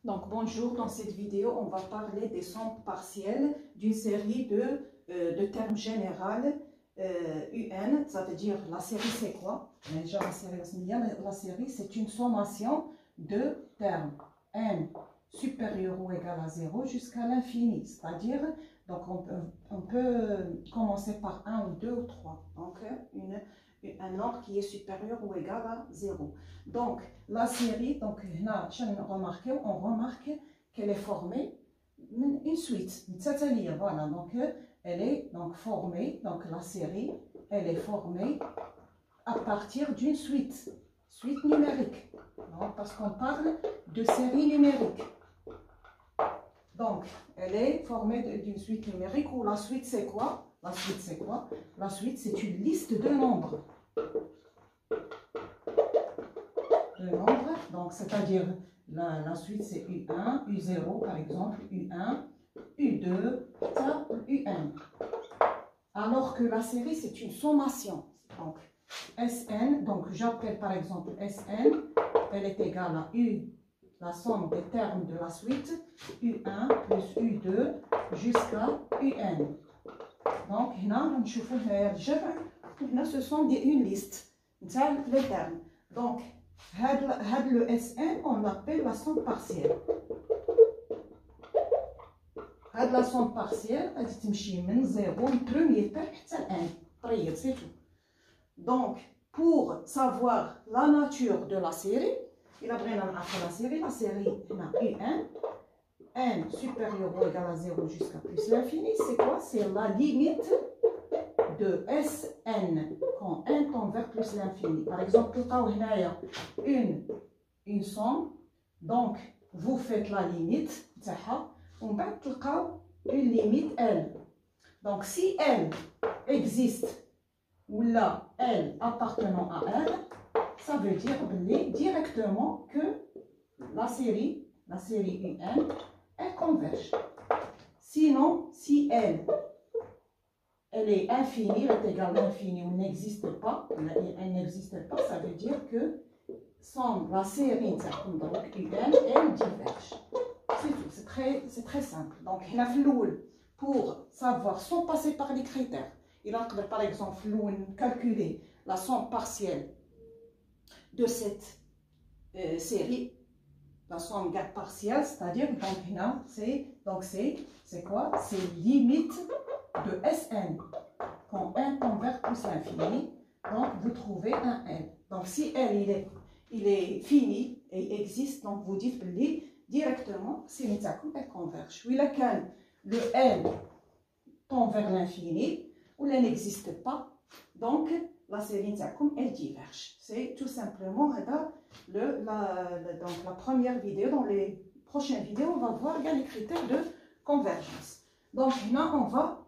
Donc bonjour, dans cette vidéo, on va parler des sommes partielles d'une série de termes généraux UN, ça veut dire la série c'est quoi? Déjà la série c'est une sommation de termes n supérieur ou égal à 0 jusqu'à l'infini, c'est-à-dire donc on peut commencer par 1 ou 2 ou 3, donc un nombre qui est supérieur ou égal à 0. Donc la série, donc là, on remarque qu'elle est formée une suite, voilà, donc elle est donc formée, donc la série, elle est formée à partir d'une suite numérique, donc, parce qu'on parle de série numérique. Donc, elle est formée d'une suite numérique où la suite c'est quoi? La suite c'est quoi? La suite c'est une liste de nombres. Donc c'est-à-dire la suite c'est U1, U0 par exemple, U1, U2, UN. Alors que la série c'est une sommation. Donc Sn, donc j'appelle par exemple Sn, elle est égale à U, la somme des termes de la suite, U1 plus U2 jusqu'à UN. Donc là, ce sont une liste, les termes. Donc le Sn, on l'appelle la somme partielle. La somme partielle, elle تمشي من 0 premier terme حتى n. C'est tout. Donc, pour savoir la nature de la série, il a besoin de la série UN, n supérieur ou égal à 0 jusqu'à plus l'infini, c'est quoi? C'est la limite de Sn quand n tend vers plus l'infini. Par exemple, une somme, donc vous faites la limite, on va une limite L. Donc si L existe, ou là L appartenant à L, ça veut dire directement que la série UN, elle converge. Sinon, si elle est infinie, elle est égale à l'infini ou n'existe pas, elle n'existe pas, ça veut dire que la série donc UN, elle diverge. C'est tout, c'est très simple. Donc, pour savoir, sans passer par les critères, il a par exemple calculer la somme partielle de cette série, la somme partielle, c'est-à-dire, c'est quoi? C'est limite de Sn. Quand n tend vers plus l'infini, donc vous trouvez un n. Donc si n il est fini et existe, donc vous dites directement si elle converge. Oui, le n tend vers l'infini ou elle n'existe pas, donc la série elle diverge. C'est tout simplement donc la première vidéo. Dans les prochaines vidéos, on va voir les critères de convergence. Donc là, on va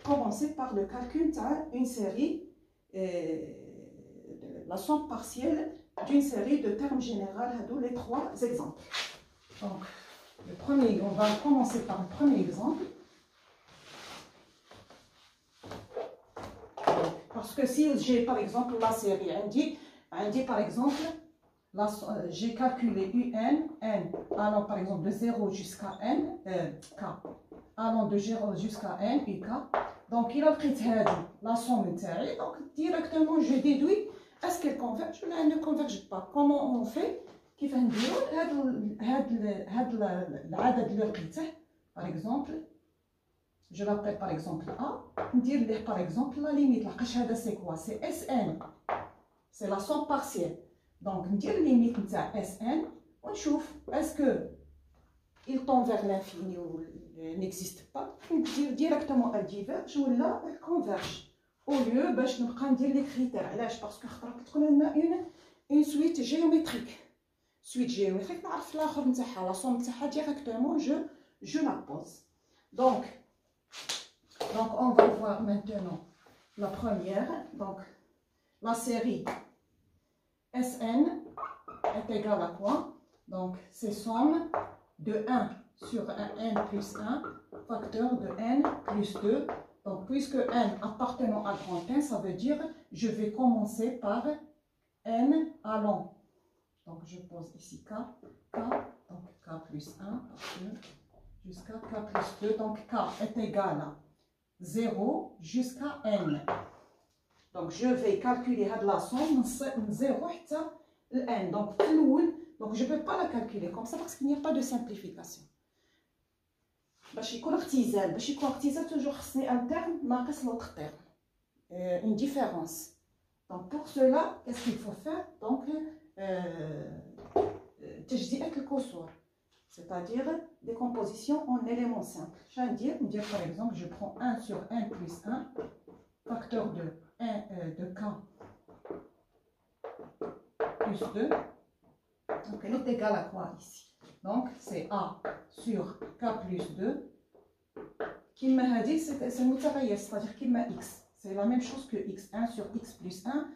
commencer par le calcul d'une série, la somme partielle d'une série de termes généraux, les trois exemples. Donc, on va commencer par le premier exemple. Parce que si j'ai par exemple la série, on dit par exemple, j'ai calculé UN, n allant par exemple de 0 jusqu'à n, k, allant de 0 jusqu'à n, uk. Donc il a pris la somme, donc directement je déduis est-ce qu'elle converge ou elle ne converge pas. Comment on fait? كيف نديرو هذا اللي لقيته par exemple, je l'appelle par exemple A, ندير par exemple la limite. C'est quoi? C'est Sn, c'est la somme partielle. Donc ندير limite نتاع Sn ونشوف est-ce que il tend vers l'infini ou n'existe pas. ندير directement elle diverge ou là elle converge. Au lieu باش نبقى ندير les critères. علاش؟ parce que تكون لنا une suite géométrique. Suite géométrique, نعرف الاخر نتاعها la somme نتاعها directement je la pose. Donc on va voir maintenant la première. Donc la série Sn est égale à quoi? Donc c'est somme de 1 sur un n plus 1 facteur de n plus 2. Donc puisque n appartenant à grand n, ça veut dire je vais commencer par n allant Donc je pose ici K, donc K plus 1, jusqu'à K plus 2. Donc K est égal à 0 jusqu'à N. Donc je vais calculer la somme de 0 jusqu'à N. Donc je ne peux pas la calculer comme ça parce qu'il n'y a pas de simplification. باش يكون اختزال toujours خصني un terme ناقص l'autre terme, une différence. Donc pour cela, qu'est-ce qu'il faut faire? Donc تجزئة الكسور, c'est-à-dire décomposition en éléments simples. Je vais dire par exemple, je prends 1 sur n plus 1, facteur de 1 de k plus 2. Donc elle est égale à quoi ici? Donc c'est a sur k plus 2. كيما هذه c'est متغير, c'est-à-dire كيما x. C'est la même chose que x. 1 sur x plus 1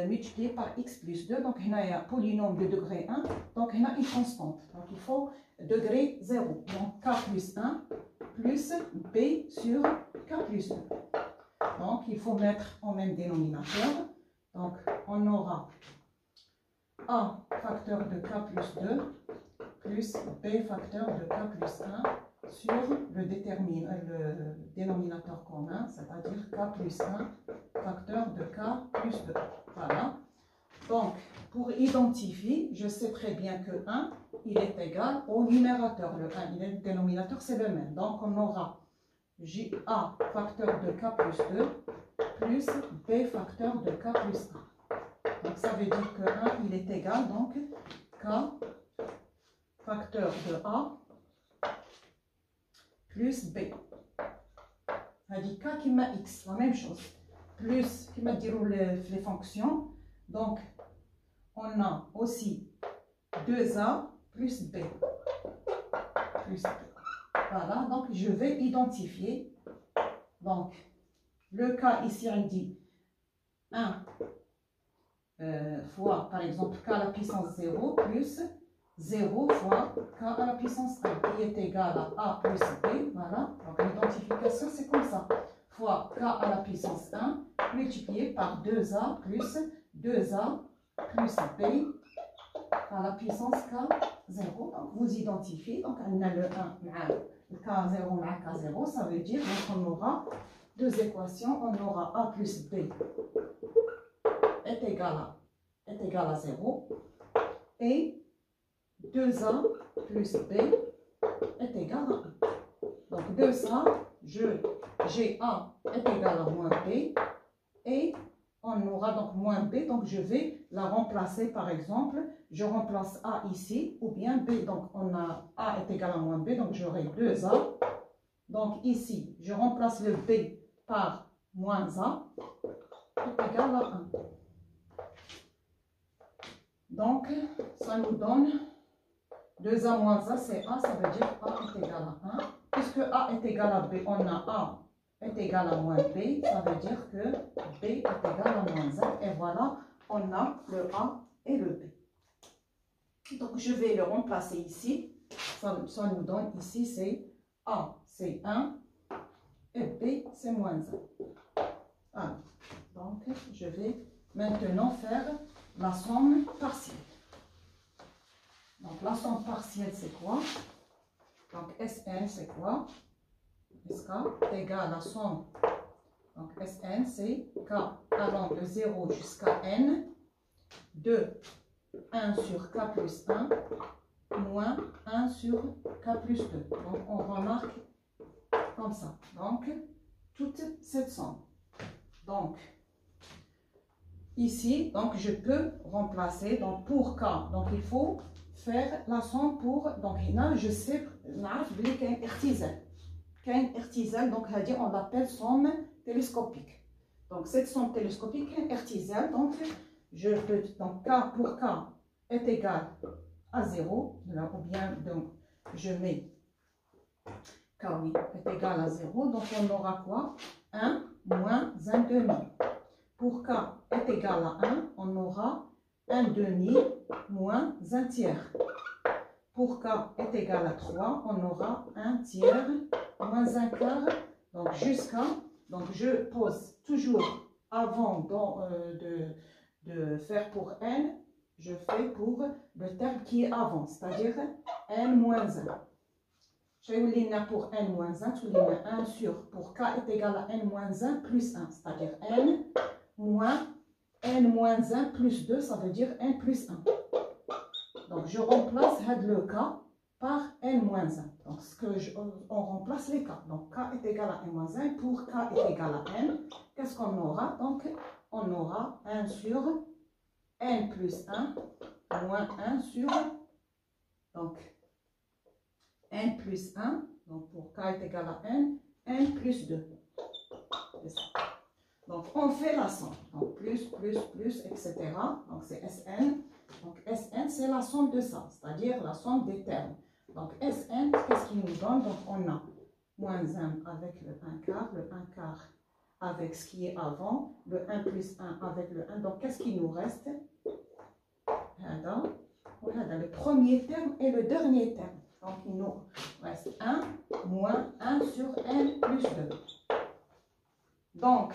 multiplié par x plus 2. Donc il y a un polynôme de degré 1. Donc il y a une constante. Donc il faut degré 0. Donc k plus 1 plus b sur k plus 2. Donc il faut mettre en même dénominateur. Donc on aura a facteur de k plus 2 plus b facteur de k plus 1 sur le dénominateur commun, c'est-à-dire k plus 1 facteur de k plus 2. Voilà. Donc, pour identifier, je sais très bien que 1, il est égal au numérateur. Le 1, le dénominateur, c'est le même. Donc, on aura a facteur de k plus 2 plus b facteur de k plus 1. Donc, ça veut dire que 1, il est égal, donc, k facteur de a plus b. Ça dit k qui m'a x, la même chose. Plus qui m'a dit les fonctions. Donc, on a aussi 2a plus b. Plus b. Voilà, donc je vais identifier. Donc, le cas ici, on dit 1 fois, par exemple, k à la puissance 0 plus 0 fois k à la puissance 1 qui est égal à a plus b. Voilà, donc l'identification c'est comme ça. Fois k à la puissance 1 multiplié par 2a plus 2a plus b à la puissance k0. Donc vous identifiez. Donc on a le 1 le k0 avec k0. Ça veut dire qu'on aura deux équations. On aura a plus b est égal à 0 et 2a plus b est égal à 1. Donc de ça, j'ai a est égal à moins b et on aura donc moins b. Donc je vais la remplacer par exemple. Je remplace a ici ou bien b. Donc on a a est égal à moins b. Donc j'aurai 2a. Donc ici, je remplace le b par moins a est égal à 1. Donc ça nous donne 2a moins a, c'est a, ça veut dire a est égal à 1. Puisque a est égal à b, on a a est égal à moins b, ça veut dire que b est égal à moins 1. Et voilà, on a le a et le b. Donc je vais le remplacer ici. Ça nous donne ici, c'est a, c'est 1, et b, c'est moins 1. Donc je vais maintenant faire la somme partielle. Donc la somme partielle c'est quoi? Donc Sn c'est quoi? Sk est égal à la somme. Donc Sn c'est k allant de 0 jusqu'à n de 1 sur k plus 1 moins 1 sur k plus 2. Donc on remarque comme ça. Donc toute cette somme. Donc ici, donc je peux remplacer. Donc pour k, donc il faut faire la somme pour. Donc là, je sais, qu'il y a un اختزال. Donc on l'appelle somme télescopique. Donc cette somme télescopique est un اختزال. Donc je peux, donc k pour k est égal à 0. Ou bien donc je mets k oui, est égal à 0. Donc on aura quoi? 1 moins 1 demi. Pour k est égal à 1, on aura 1 demi moins 1 tiers. Pour k est égal à 3, on aura 1 tiers moins 1 quart. Donc jusqu'à, donc je pose toujours avant de faire pour n, je fais pour le terme qui est avant, c'est-à-dire n-1. Je vais pour n-1, tu lis 1 sur, pour k est égal à n-1 plus 1, c'est-à-dire n moins n-1 plus 2, ça veut dire n plus 1. Donc, je remplace le k par n-1. Donc, on remplace les k. Donc, k est égal à n-1. Pour k est égal à n, qu'est-ce qu'on aura? Donc, on aura 1 sur n plus 1 moins 1 sur, donc, n plus 1. Donc, pour k est égal à n plus 2. C'est ça. Donc, on fait la somme. Donc, plus, etc. Donc, c'est Sn. Donc, Sn, c'est la somme de ça, c'est-à-dire la somme des termes. Donc, Sn, qu'est-ce qu'il nous donne? Donc, on a moins 1 avec le 1 quart, le 1 quart avec ce qui est avant, le 1 plus 1 avec le 1. Donc, qu'est-ce qu'il nous reste? Voilà, le premier terme et le dernier terme. Donc, il nous reste 1 moins 1 sur n plus 2. Donc,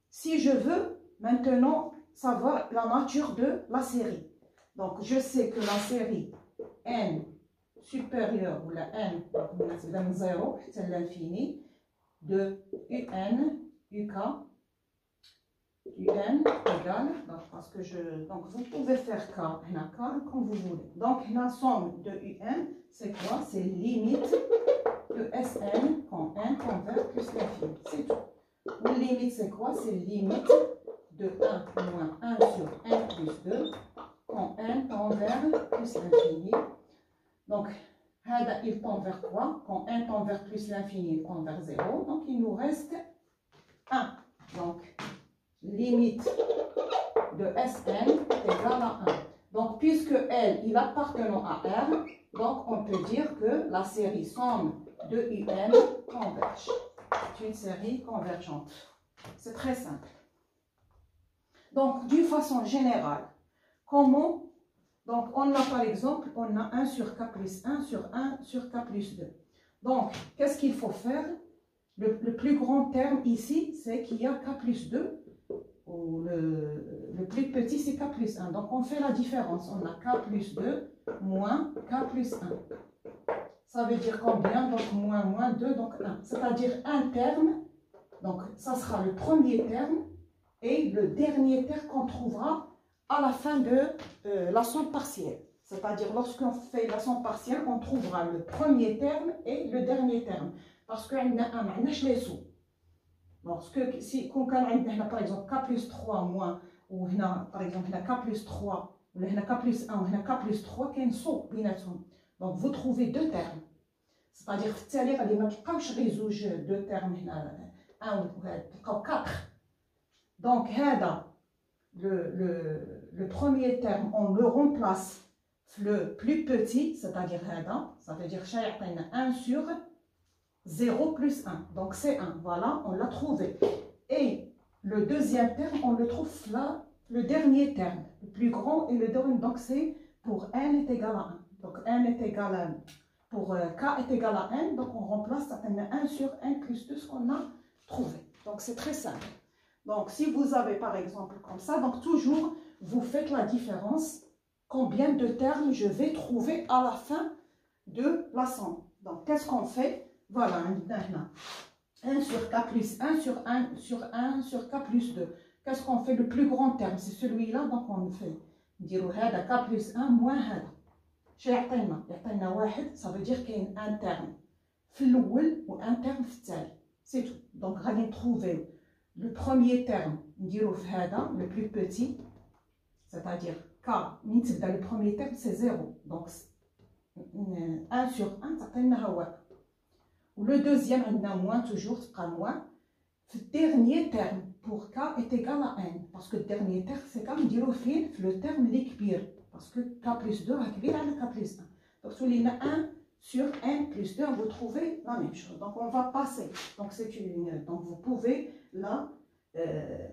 si je veux maintenant savoir la nature de la série, donc je sais que la série n supérieure ou la n, donc 0, c'est l'infini, de un, uk, un égale, parce que donc vous pouvez faire k comme vous voulez. Donc la somme de un, c'est quoi? C'est limite de Sn quand n converge plus l'infini, c'est tout. La limite, c'est quoi? C'est limite de 1 moins 1 sur n plus 2 quand n tend vers plus l'infini. Donc, il tend vers quoi? Quand n tend vers plus l'infini, il tend vers 0. Donc, il nous reste 1. Donc, limite de Sn est égale à 1. Donc, puisque L, il appartenant à R, donc on peut dire que la série somme de UN converge. C'est une série convergente. C'est très simple. Donc, d'une façon générale, comment? Donc, on a par exemple, on a 1 sur k plus 1 sur 1 sur k plus 2. Donc, qu'est-ce qu'il faut faire? Le plus grand terme ici, c'est qu'il y a k plus 2. Ou le plus petit, c'est k plus 1. Donc, on fait la différence. On a k plus 2 moins k plus 1. Ça veut dire combien? Donc, moins 2, donc 1. C'est-à-dire un terme. Donc, ça sera le premier terme et le dernier terme qu'on trouvera à la fin de la somme partielle. C'est-à-dire, lorsqu'on fait la somme partielle, on trouvera le premier terme et le dernier terme. Parce qu'on a les sous. Lorsque, si on a par exemple k plus 3 moins, ou par exemple k plus 3, ou k plus 1, ou k plus 3, qu'il y a un saut. Donc, vous trouvez deux termes. C'est-à-dire, il n'y a pas deux termes, 1 ou 4. Donc, le premier terme, on le remplace le plus petit, c'est-à-dire ça veut dire 1 sur 0 plus 1. Donc, c'est 1. Voilà, on l'a trouvé. Et le deuxième terme, on le trouve là, le dernier terme, le plus grand et le dernier. Donc, c'est pour n est égal à 1. Donc, n est égal à 1. Pour k est égal à n, donc on remplace 1 sur n plus 2, ce qu'on a trouvé. Donc, c'est très simple. Donc, si vous avez par exemple comme ça, donc toujours, vous faites la différence. Combien de termes je vais trouver à la fin de la somme. Donc, qu'est-ce qu'on fait? Voilà, 1 sur k plus 1 sur 1 sur 1 sur k plus 2. Qu'est-ce qu'on fait? Le plus grand terme, c'est celui-là, donc on fait. نديرو هذا k plus 1 moins هذا. شنو يعطينا؟ يعطينا واحد، ça veut dire qu'il y a un terme في الأول و un terme في الثاني. C'est tout. Donc, غادي نتروفيو le premier terme, نديرو في هذا, le plus petit, c'est-à-dire k, من تبدا le premier terme, c'est 0. Donc, 1 sur 1, تعطينا هو. Le deuxième, on a moins, toujours, c'est moins. Le dernier terme pour k est égal à n. Parce que le dernier terme, c'est comme dire le terme l'équipir. Parce que k plus 2 est égal à k plus 1. Donc, si on a 1 sur n plus 2, vous trouvez la même chose. Donc, on va passer. Donc, c'est une. Donc, vous pouvez, là,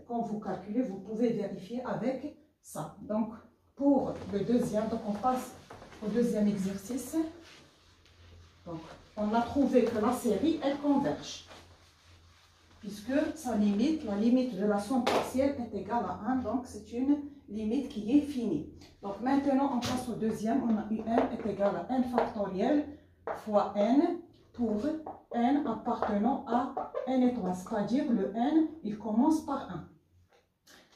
quand vous calculez, vous pouvez vérifier avec ça. Donc, pour le deuxième, donc on passe au deuxième exercice. Donc, on a trouvé que la série, elle converge. Puisque sa limite, la limite de la somme partielle est égale à 1, donc c'est une limite qui est finie. Donc maintenant, on passe au deuxième. On a un est égal à n factoriel fois n pour n appartenant à n étoile. C'est-à-dire le n, il commence par 1.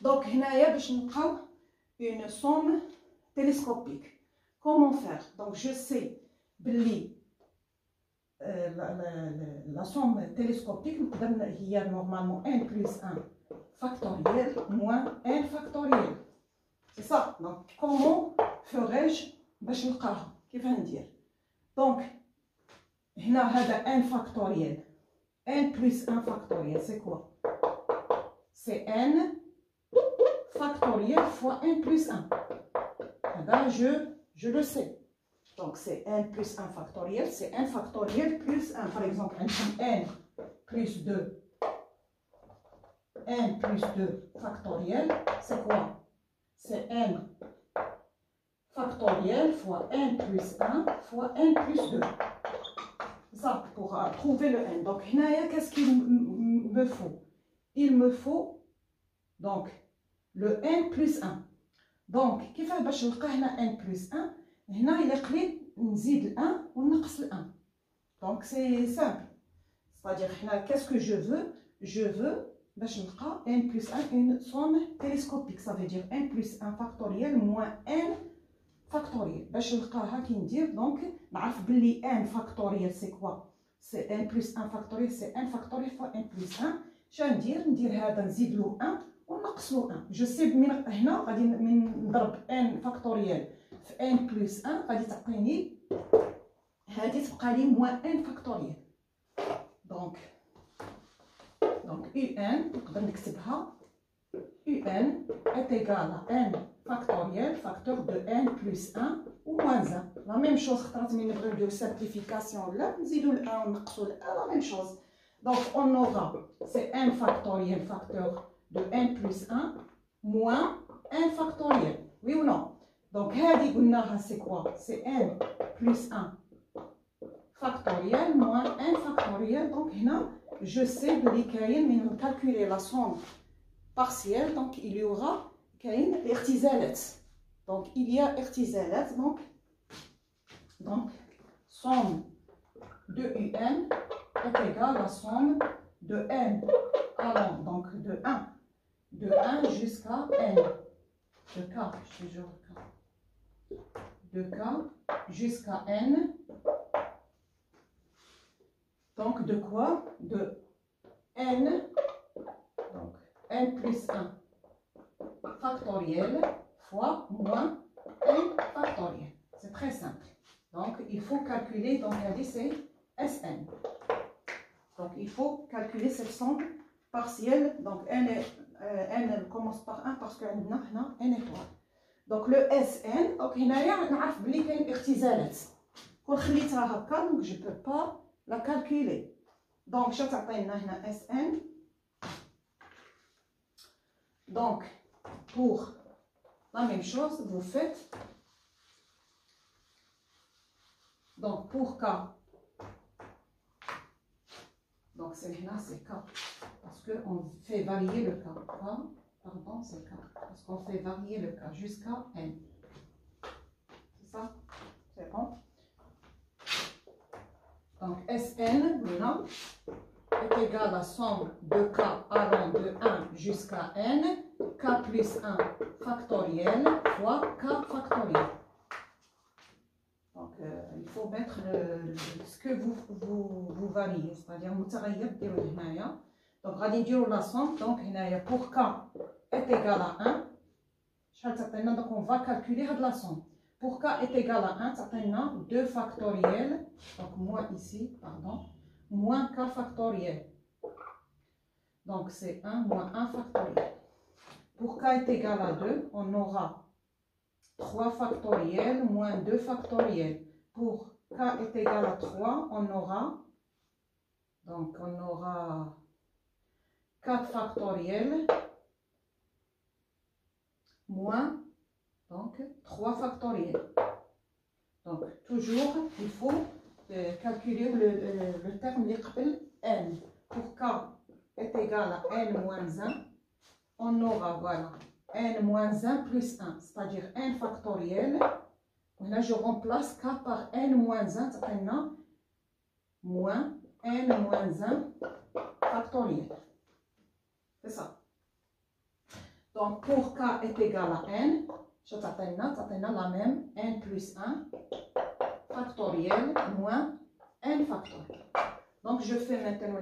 Donc, هنايا باش نلقاو une somme télescopique. Comment faire? Donc, je sais بلي la somme télescopique il y a normalement n plus 1 factoriel moins n factoriel. C'est ça. Donc, comment ferais-je باش نلقاها؟ كيف ندير؟ Donc, هنا هذا n factoriel. n plus 1 factoriel, c'est quoi? C'est n factoriel fois n plus 1. Là, je le sais. Donc, c'est n plus 1 factoriel, c'est n factoriel plus 1. Par exemple, n plus 2. n plus 2 factoriel, c'est quoi? C'est n factoriel fois n plus 1 fois n plus 2. Ça, pour trouver le n. Donc, qu'est-ce qu'il me faut? Il me faut, donc, le n plus 1. Donc, كيفاه باش نلقى هنا n plus 1 هنا إلا قليت نزيد ال 1 ونقص ال 1. Donc, c'est simple. C'est-à-dire, qu'est-ce que je veux? Je veux باش نلقى n plus 1 une somme télescopique. Ça veut dire n plus 1 factoriel moins n factoriel. باش نلقاها كي ندير دونك نعرف بلي n factoriel c'est quoi? C'est n plus 1 factoriel, c'est n factoriel fois n plus 1. شنو ندير هذا نزيد له 1 ونقص له 1. جو سي من هنا غادي من نضرب n فاكتوريال في n بلس 1 غادي تعطيني هذه تبقى لي موان n فاكتوريال. دونك un نقدر نكتبها un est égal à n factoriel facteur de n plus 1 ou moins 1. La même chose خطرات من نبغيو نديرو simplification لا نزيدو ل 1 ونقصو ل 1 la même chose. Donc on aura c'est n factoriel facteur de n plus 1 moins n factoriel. Oui ou non? Donc, c'est quoi? C'est n plus 1 factoriel moins n factoriel. Donc, là, je sais de calculer la somme partielle. Donc, il y aura l'ertizalet. Donc, il y a ertizalet. Donc, somme de un est égale à la somme de n allant donc de 1 jusqu'à n. De k, je suis toujours k. De k jusqu'à n. Donc de quoi? De n. Donc n plus 1 factoriel fois moins n factoriel. C'est très simple. Donc il faut calculer, donc c'est Sn. Donc il faut calculer cette somme partielle. Donc n commence par 1 parce qu'on a n étoile. Donc le Sn, donc هنايا نعرف بلي كاين اختزالات. كون خليتها هكا donc je peux pas la calculer. Donc شنو تعطينا هنا Sn. Donc pour la même chose vous faites donc pour k. Donc c'est là c'est k. Parce qu'on fait varier le k. Pardon, c'est k. Parce qu'on fait varier le k jusqu'à n. C'est ça? C'est bon? Donc Sn, maintenant, est égal à la somme de k allant de 1 jusqu'à n, k plus 1 factoriel fois k factoriel. Donc il faut mettre ce que vous variez, c'est-à-dire متغير ديروا هنايا. Donc غادي نديروا la somme. Donc هنايا pour k est égal à 1 شحال تعطينا؟ donc on va calculer هاد la somme. Pour k est égal à 1 تعطينا 2 factoriel, donc moins ici, pardon, moins k factoriel. Donc c'est 1 moins 1 factoriel. Pour k est égal à 2, on aura 3 factoriel moins 2 factoriel. Pour k est égal à 3, on aura 4 factoriel moins donc 3 factoriel. Donc toujours il faut calculer le terme n. Pour k est égal à n moins 1, on aura voilà n moins 1 plus 1, c'est-à-dire n factoriel. Là, je remplace k par n moins 1, c'est-à-dire moins n moins 1 factoriel. C'est ça. Donc, pour k est égal à n, je t'attends la même n plus 1 factoriel moins n factoriel. Donc, je fais maintenant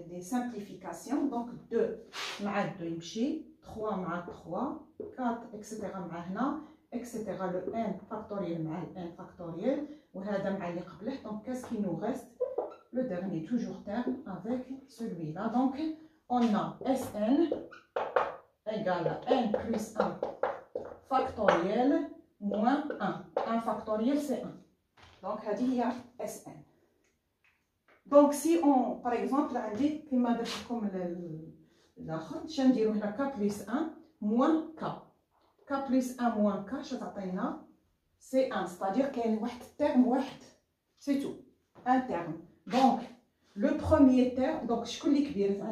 les simplifications. Donc, 2 مع 2 يمشي, 3 مع 3, 4, etc. مع هنا, etc. Le n factoriel مع le n factoriel. وهذا مع اللي قبله. Donc, qu'est-ce qui nous reste? Le dernier, toujours terme avec celui-là. Donc, on a Sn égale à n plus 1 factoriel moins 1. 1 factoriel, c'est 1. Donc, il y a Sn. Donc, si on, par exemple, on dit que comme l'autre, je vais dire k plus 1 moins k. K plus 1 moins k, c'est 1. C'est-à-dire qu'il y a un terme, c'est tout. Un terme. Donc, le premier terme, donc, je vais dire que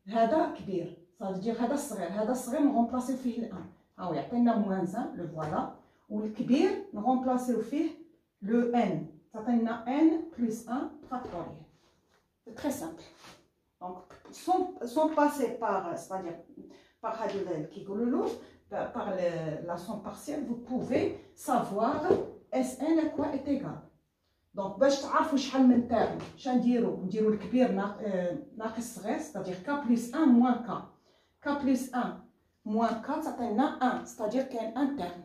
هذا كبير. Ça veut dire هذا الصغير نغمبلاسيو فيه ال 1. ها يعطينا moins 1, le voilà. والكبير نغمبلاسيو فيه le n. تعطينا n plus 1 factoriel. C'est très simple. Donc, sans passer par, c'est-à-dire par la somme partielle, vous pouvez savoir Sn à quoi est égal. Donc, باش تعرفوا شحال من terme, نديروا الكبير ناقص الصغير, c'est-à-dire k plus 1 moins k. K plus 1 moins k, تعطينا 1, c'est-à-dire كاين un terme.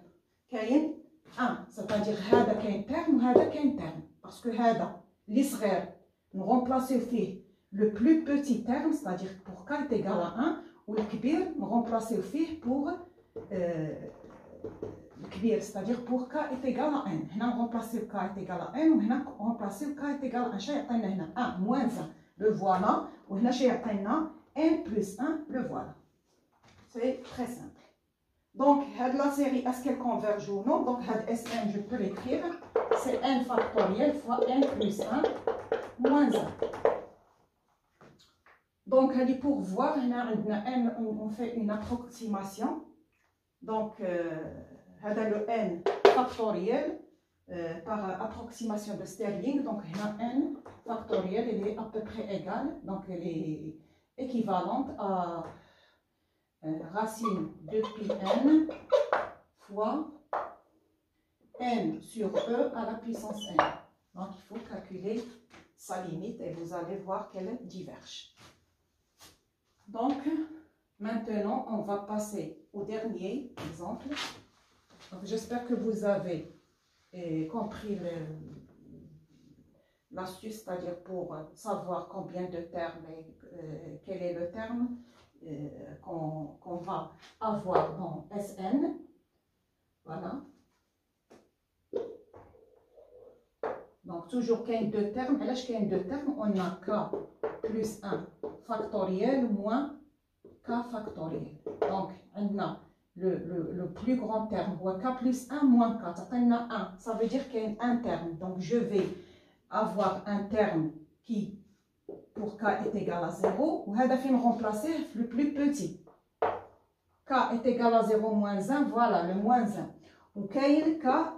كاين 1, c'est-à-dire هذا كاين terme وهذا كاين terme. Parce que هذا اللي صغير نغمبلاسيو فيه le plus petit terme, c'est-à-dire pour k est égal à 1, والكبير نغمبلاسيو فيه pour الكبير, c'est-à-dire pour k est égal à n. هنا نغمبلاسيو k est égal à n وهنا نغمبلاسيو k est égal à 1. شنو يعطينا هنا 1 moins 1, le voilà. وهنا شنو يعطينا n plus 1, le voilà. C'est très simple. Donc, la série, est-ce qu'elle converge ou non? Donc, Sn, je peux l'écrire. C'est n factoriel fois n plus 1 moins 1. Donc, pour voir, on fait une approximation. Donc, le n factoriel par approximation de Stirling. Donc, n factoriel, elle est à peu près égale. Donc, elle est équivalente à racine de pi n fois n sur e à la puissance n. Donc, il faut calculer sa limite et vous allez voir qu'elle diverge. Donc, maintenant, on va passer au dernier exemple. J'espère que vous avez compris l'astuce, c'est-à-dire pour savoir combien de termes et quel est le terme qu'on va avoir dans Sn. Voilà. Donc, toujours qu'il y a deux termes. Et là, qu'il y a deux termes, on a k plus 1 factoriel moins k factoriel. Donc, on a le plus grand terme, k plus 1 moins k. Ça veut dire qu'il y a un terme. Donc, je vais avoir un terme qui, pour k est égal à 0, ou هذا فين remplacer le plus petit. K est égal à 0 moins 1, voilà, le moins 1. Ou k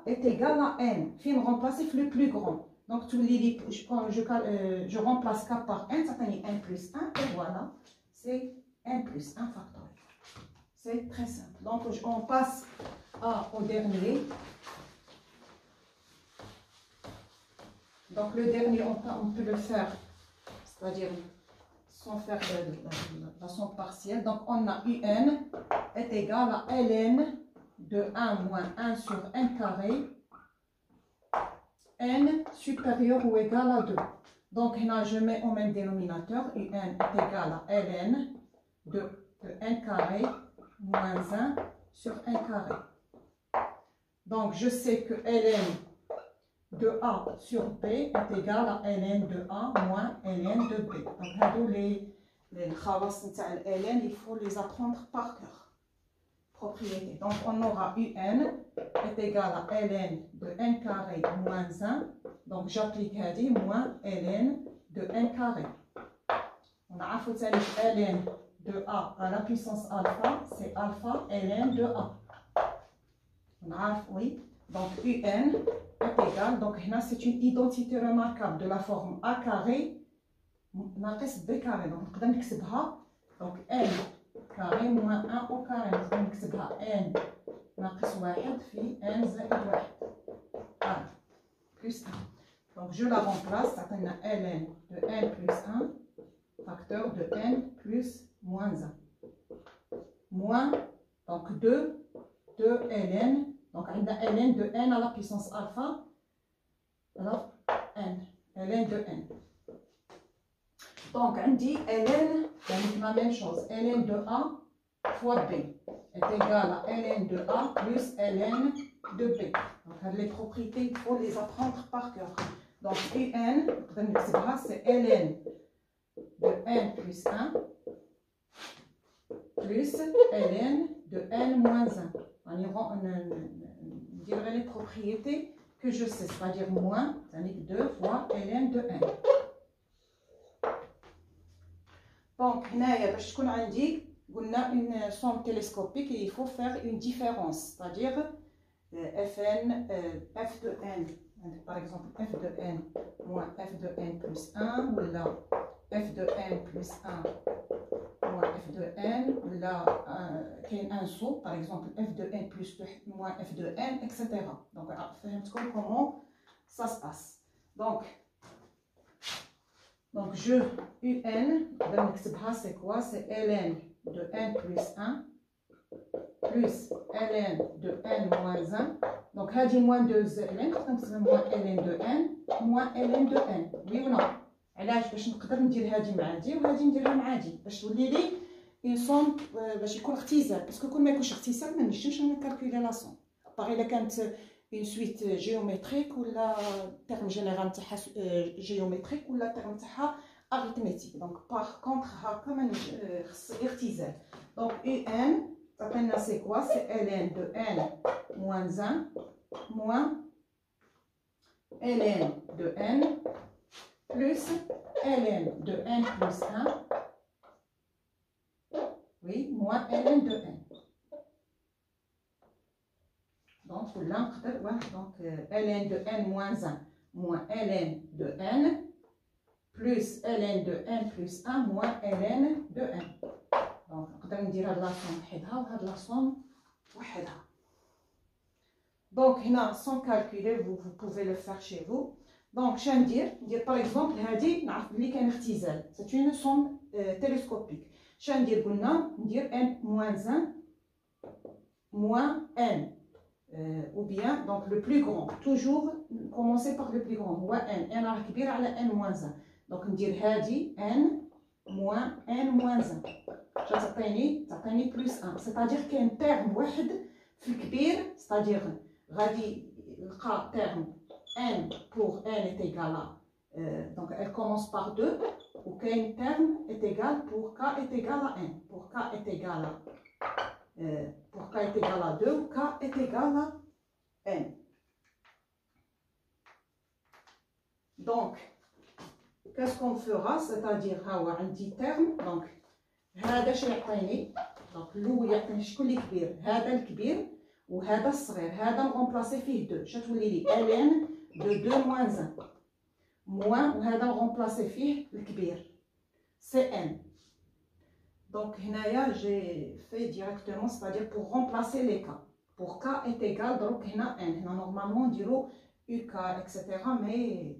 est égal à n, fin remplacer le plus grand. Donc, je remplace k par n, ça fait n plus 1, et voilà, c'est n plus 1 factoriel. C'est très simple. Donc, on passe au dernier. Donc, le dernier, on peut le faire, c'est-à-dire sans faire la somme partielle. Donc, on a un est égal à ln de 1 moins 1 sur n carré, n supérieur ou égal à 2. Donc, là, je mets au même dénominateur, un est égal à ln de n carré moins 1 sur n carré. Donc, je sais que ln de A sur B est égal à ln de A moins ln de B. Donc, les khawas de ln, il faut les apprendre par cœur. Propriété. Donc, on aura un est égal à ln de n carré moins 1. Donc, j'applique moins ln de n carré. On a ln de A à la puissance alpha, c'est alpha ln de A. On a, oui. Donc UN est égal. Donc là, c'est une identité remarquable de la forme A carré ناقص B carré. Donc نقدر نكتبها. Donc N carré moins 1 au carré. نقدر نكتبها N ناقص 1 في N زائد 1. Voilà. Plus 1. Donc je la remplace. Ça donne ln de N plus 1 facteur de N plus moins 1. Moins, donc 2 de ln. Donc, on a ln de n à la puissance alpha. Alors, n. ln de n. Donc, on dit ln, c'est la même chose. ln de a fois b est égal à ln de a plus ln de b. Donc, les propriétés, il faut les apprendre par cœur. Donc, un, c'est ln de n plus 1 plus ln de n moins 1. On dirait les propriétés que je sais, c'est-à-dire moins, c'est-à-dire 2 fois ln de n. Donc, باش تكون عندي قلنا une somme télescopique, il faut faire une différence, c'est-à-dire fn, f de n, par exemple f de n moins f de n plus 1, ou là f de n plus 1 moins f de n, là, qu'il y a un saut, par exemple f de n plus 2 moins f de n, etc. Donc, comment ça se passe. Donc je un, c'est quoi? C'est ln de n plus 1 plus ln de n moins 1. Donc, هذه moins 2 ln, moins ln de n moins ln de n. Oui ou non? علاش باش نقدر ندير هذه مع هذه وهذه نديرها مع هذه باش تولي لي اون سوم باش يكون اختزال باسكو كون ما يكونش اختزال ما نجمش نكالكولي لا سوم باغي الا كانت اون سويت جيومتريك ولا تيرم جينيرال تاعها جيومتريك ولا تيرم تاعها اريثميتيك دونك باغ كونطخ هكا ما خص اختزال دونك ان عطينا سي كوا سي ln دو n moins 1 moins ln de n plus ln de n plus 1, oui, moins ln de n. Donc, là, donc ln de n moins 1, moins ln de n, plus ln de n plus 1, moins ln de n. Donc, نقدر ندير هاد لاصوم وحدها وهاد لاصوم وحدها. Donc, هنا, sans calculer, vous pouvez le faire chez vous. Donc, je vais dire par exemple, c'est une somme télescopique. Je vais dire n moins 1 moins n. Ou bien, donc le plus grand. Toujours commencer par le plus grand. Ou n. n à n moins 1. Donc, je vais dire n moins n moins 1. Je vais plus 1. C'est-à-dire qu'il y a un terme c'est-à-dire, un terme n pour n est égal à, donc elle commence par 2, ou qu'un terme est égal pour k est égal à n. Pour k est égal à 2, ou k est égal à n. Donc, qu'est-ce qu'on fera? C'est-à-dire, un petit terme, donc, هذا شنو يعطيني؟ donc الأول يعطيني شكون اللي كبير؟ هذا الكبير وهذا الصغير، هذا نغومبلاسي فيه 2، شتولي لي ln de 2 moins 1 moins وهذا نغومبلاسي فيه الكبير c'est n. Donc هنايا j'ai fait directement, c'est-à-dire pour remplacer les cas. Pour k est égal donc هنا n. هنا normalement نديرو uk etc. mais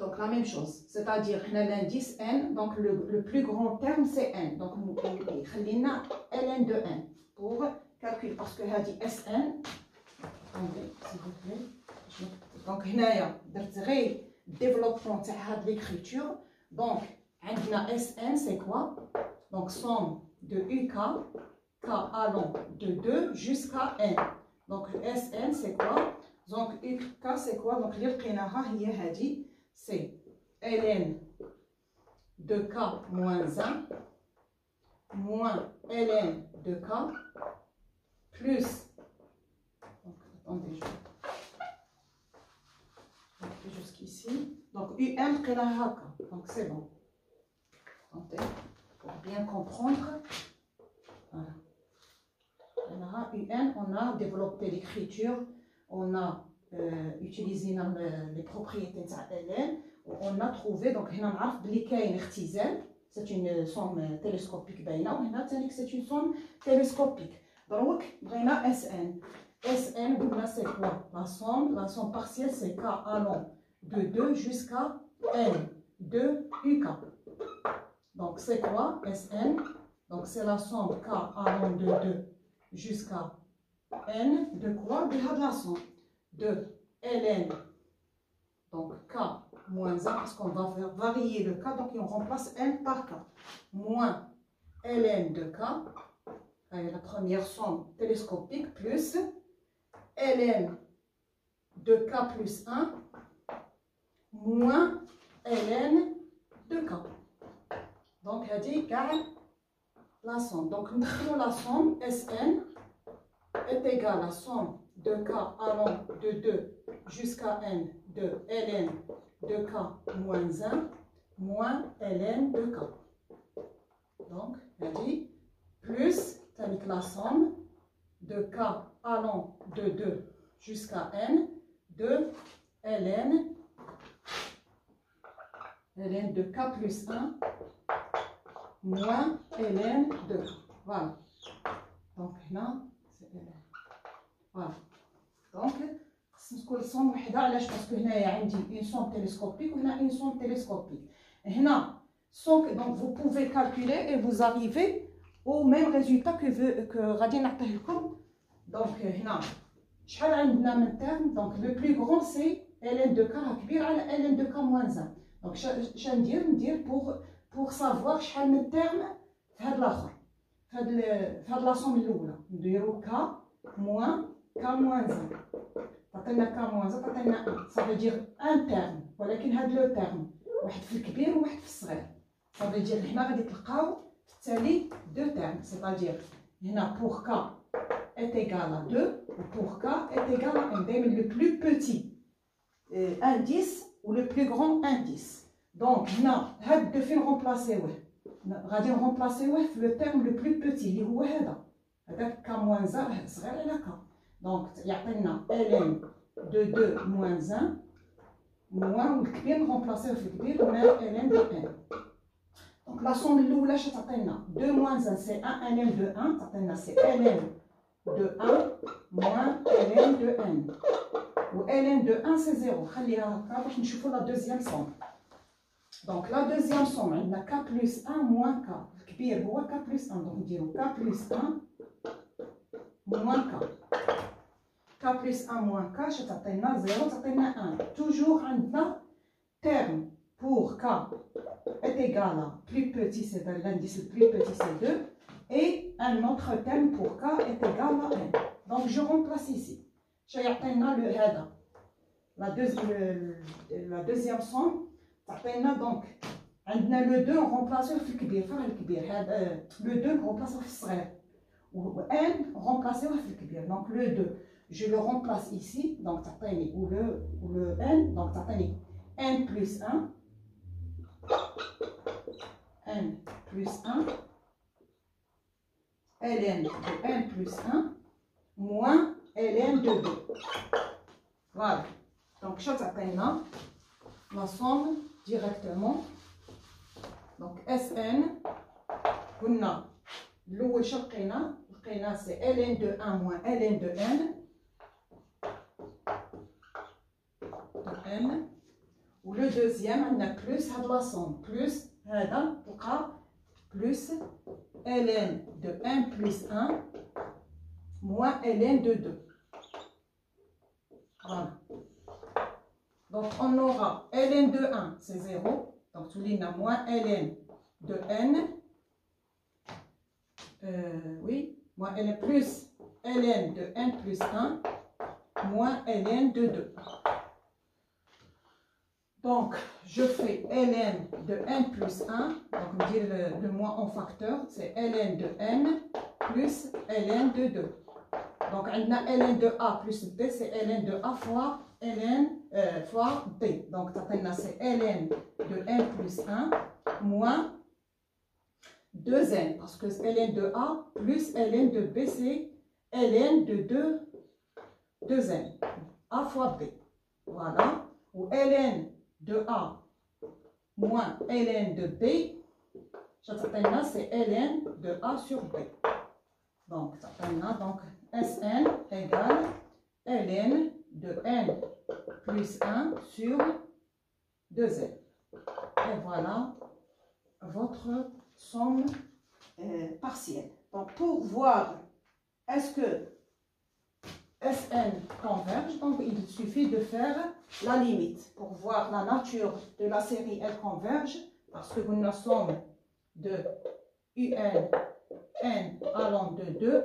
donc la même chose, c'est-à-dire l'indice n, donc le plus grand terme c'est n. Donc nous خلينا ln de n pour calculer parce que هذه sn. Attendez, s'il vous plaît. Donc هنايا درت غير développement تاع هاد l'écriture. Donc عندنا sn c'est quoi? Donc somme de uk k allant de 2 jusqu'à n. Donc sn c'est quoi? Donc uk c'est quoi? Donc اللي لقيناها هي هذه. C'est ln de k moins 1 moins ln de k plus, donc attendez, je vais jusqu'ici, donc un donc c'est bon. pour bien comprendre. Voilà. On a développé l'écriture, on a utilisé les propriétés de ln, on a trouvé, donc c'est une somme télescopique, c'est une somme télescopique. Donc, on a Sn. Sn, c'est quoi? La somme partielle, c'est K allant de 2 jusqu'à N de UK. Donc, c'est quoi Sn? Donc, c'est la somme K allant de 2 jusqu'à N de quoi? De la somme de Ln. Donc, K moins 1, parce qu'on va faire varier le K, donc on remplace N par K. Moins Ln de K, la première somme télescopique, plus Ln de K plus 1, moins Ln de K. Donc, elle dit la somme. Donc, nous la somme Sn est égale à la somme de K allant de 2 jusqu'à N de Ln de K moins 1 moins Ln de K. Donc, elle dit plus, c'est la somme de K allant de 2 jusqu'à N de Ln de K plus 1 moins Ln de K. Voilà. Donc, là, c'est Ln. Voilà. Donc, نقول صوم وحده علاش باسكو هنايا عندي une somme télescopique وهنا une somme télescopique. هنا donc vous pouvez calculer et vous arrivez au même résultat que غادي نعطيه لكم. Donc هنا شحال عندنا من terme. Donc le plus grand c'est ln de k راه كبير على ln de k moins 1. Donc شنو ندير pour savoir شحال من terme في هذا الاخر في هذا لا somme الاولى نديرو k moins k moins 1. تعطينا k moins 1 تعطينا 1. Ça veut dire un terme. ولكن هذا لو terme واحد في الكبير وواحد في الصغير. Ça veut dire هنا غادي تلقاو في التالي deux termes. C'est-à-dire هنا pour k est égal à 2 ou pour k est égal à 1. دائما le plus petit indice ou le plus grand indice. Donc هنا هاد deux فين remplacer غادي نرمبلاسيوه في le terme le plus petit اللي هو هذاك k moins 1 راه صغير على k. Donc يعطينا ln de 2 moins 1 moins الكبير نرمبلاسيوه في الكبير ونعمل ln de 1. Donc la somme الاولى اش تعطينا 2 moins 1 c'est 1 ln de 1 تعطينا c'est ln de 1 moins ln de 1 و ln de 1 c'est 0. خليها هكا باش نشوفوا la deuxième somme. Donc la deuxième somme عندنا k plus 1 moins k. الكبير هو k plus 1 donc نديرو k plus 1 moins k. k plus 1 moins k اش تعطينا 0 تعطينا 1. toujours عندنا terme pour k est égal à plus petit, c'est l'indice le plus petit, c'est 2. Et un autre terme pour k est égal à 1. Donc je remplace ici. La deuxième somme, donc le 2 on remplace le كبير. Le 2 on remplace le صغير. Ou n on remplace le كبير. Donc le 2, je le remplace ici. Donc ou le n, donc n plus 1. n plus 1 ln de n plus 1 moins ln de 2. Voilà. Donc, je vais la somme directement. Donc, Sn, on a l'eau c'est ln de 1 moins ln de n. Ou le deuxième, on a plus la somme. Plus, plus ln de 1 plus 1 moins ln de 2. Voilà. Donc on aura ln de 1, c'est 0. Donc tout le monde moins ln de n. Oui, moins ln plus ln de n plus 1 moins ln de 2. Donc, je fais ln de n plus 1, donc on dit le moins en facteur, c'est ln de n plus ln de 2. Donc, on a ln de a plus b, c'est ln de a fois ln fois b. Donc, c'est ln de n plus 1 moins 2n, parce que ln de A plus ln de B, c'est ln de 2n, A fois B. Voilà. Ou ln de A moins ln de B, c'est ln de A sur B. Donc, Sn égale ln de n plus 1 sur 2n. Et voilà votre somme partielle. Donc, pour voir est-ce que Sn converge, donc il suffit de faire la limite pour voir la nature de la série, elle converge parce que une somme de un n allant de 2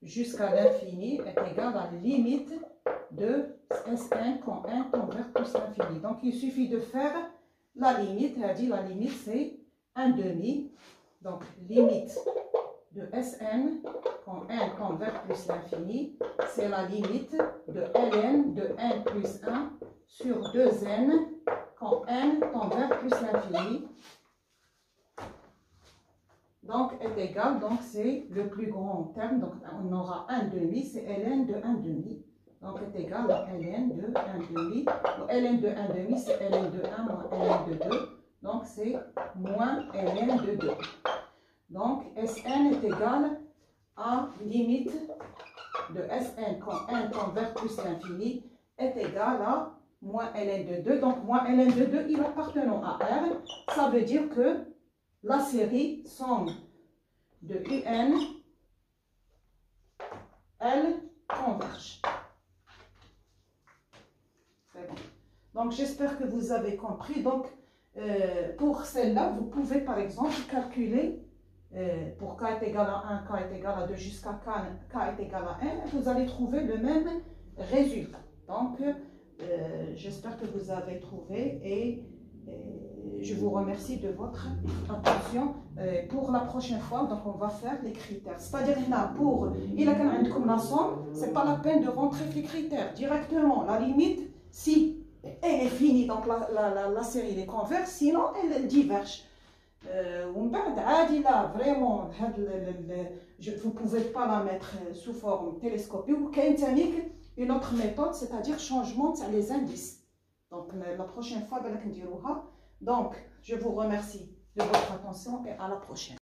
jusqu'à l'infini est égale à la limite de Sn quand n converge plus l'infini. Donc il suffit de faire la limite, elle dit la limite c'est 1/2, donc limite de Sn quand n converge plus l'infini, c'est la limite de ln de n plus 1 sur 2n quand n converge plus l'infini. Donc est égal, donc c'est le plus grand terme, donc on aura 1/2, c'est ln de 1/2. Donc est égal à ln de 1/2. ln de 1/2 c'est ln de 1 moins ln de 2. Donc c'est moins ln de 2. Donc Sn est égal à limite de Sn quand n converge plus l'infini est égal à moins ln de 2. Donc moins ln de 2 il appartenant à R. Ça veut dire que la série somme de un, elle converge. C'est bon. Donc j'espère que vous avez compris. Donc pour celle-là, vous pouvez par exemple calculer pour k est égal à 1, k est égal à 2 jusqu'à k est égal à n, vous allez trouver le même résultat. Donc j'espère que vous avez trouvé et je vous remercie de votre attention. Pour la prochaine fois, donc on va faire les critères. C'est-à-dire là, pour il a comme la somme, c'est pas la peine de rentrer les critères directement. La limite, si elle est finie, donc la série les converge, sinon elle diverge. Là, vraiment, vous ne pouvez pas la mettre sous forme télescopique. Ou une autre méthode, c'est-à-dire changement de les indices. Donc la prochaine fois, donc je vous remercie de votre attention et à la prochaine.